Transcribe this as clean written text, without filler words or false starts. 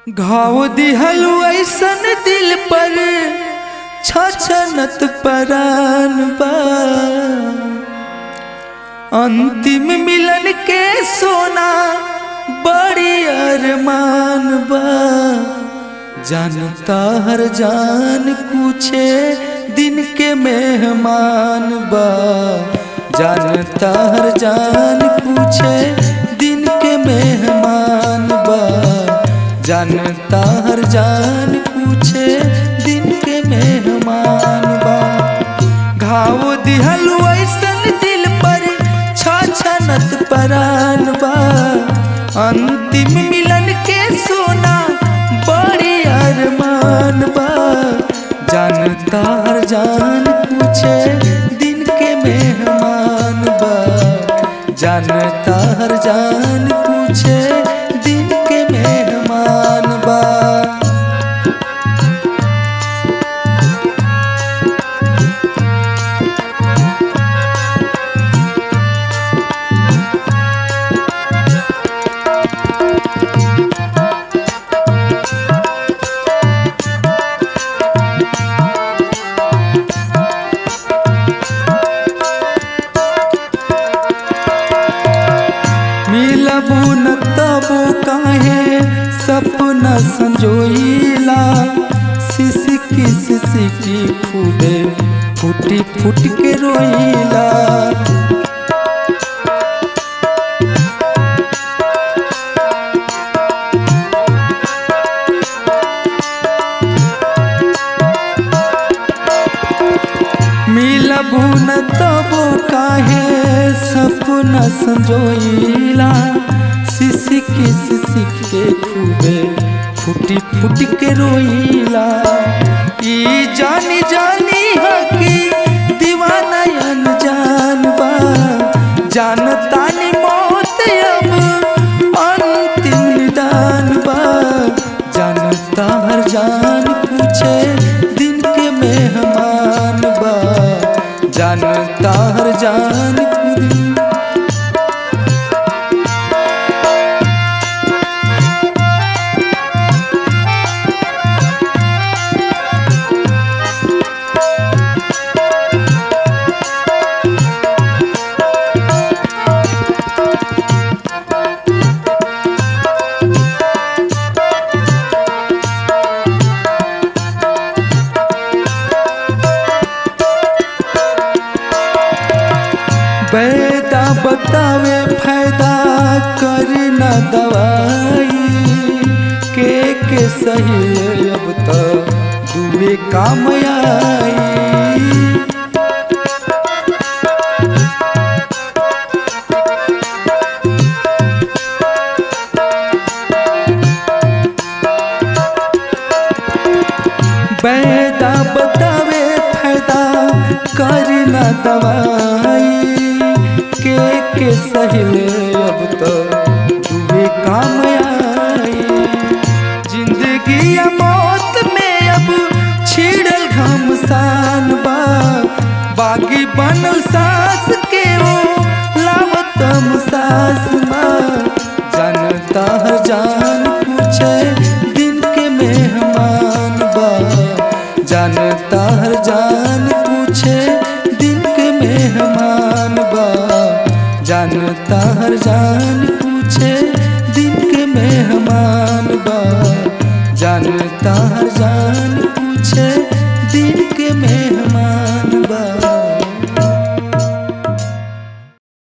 घाव दिहलु ऐसन दिल पर छछनत परान बा। अंतिम मिलन के सोना बड़ी अरमान बा। जानता हर जान पूछे दिन के मेहमान बा। जानता हर जान पूछे दिन के मेहमान बा। जानता हर जान पूछे दिन के मेहमान बा। घाव दिहलु ऐसन दिल पर छछनत परान बा। अंतिम मिलन के सोना बड़ी अरमान बा। जानता हर जान पूछे दिन के मेहमान बा। जानता हर जान पूछे दिन के मेहमान बा। मिलबू न तबो काहे सपना संजोइला। सिसकी सिसकी खूबे फूटी फूट के रोइला। मिलबू न तबो काहे सपना संजोइला। सिसकी सिसके खूबे फूटी फूट के रोइला। ई जानी जानी हकी दीवाना अनजान बा। जानता नी मौत अब अंतिम निदान बा। जानता हर जान पूछे दिन के मेहमान बा। जानता हर जान बेदा बतावे फायदा करी न दवाई। के सही अब तो दुबे काम आई। बेदा बतावे फायदा करी न दवाई। के सहिले अब तो दुबे काम आई। जिंदगी या मौत में अब छिड़ल घमसान बा। बागी बनल सांस के वो लावतम सांस बा। जानता हर जान पूछे दिन के मेहमान बा। जानता हर जान पूछे दिन के मेहमान बा। जानता हर जान पूछे दिन के मेहमान बा। जानता हर जान पूछे दिन के मेहमान बा।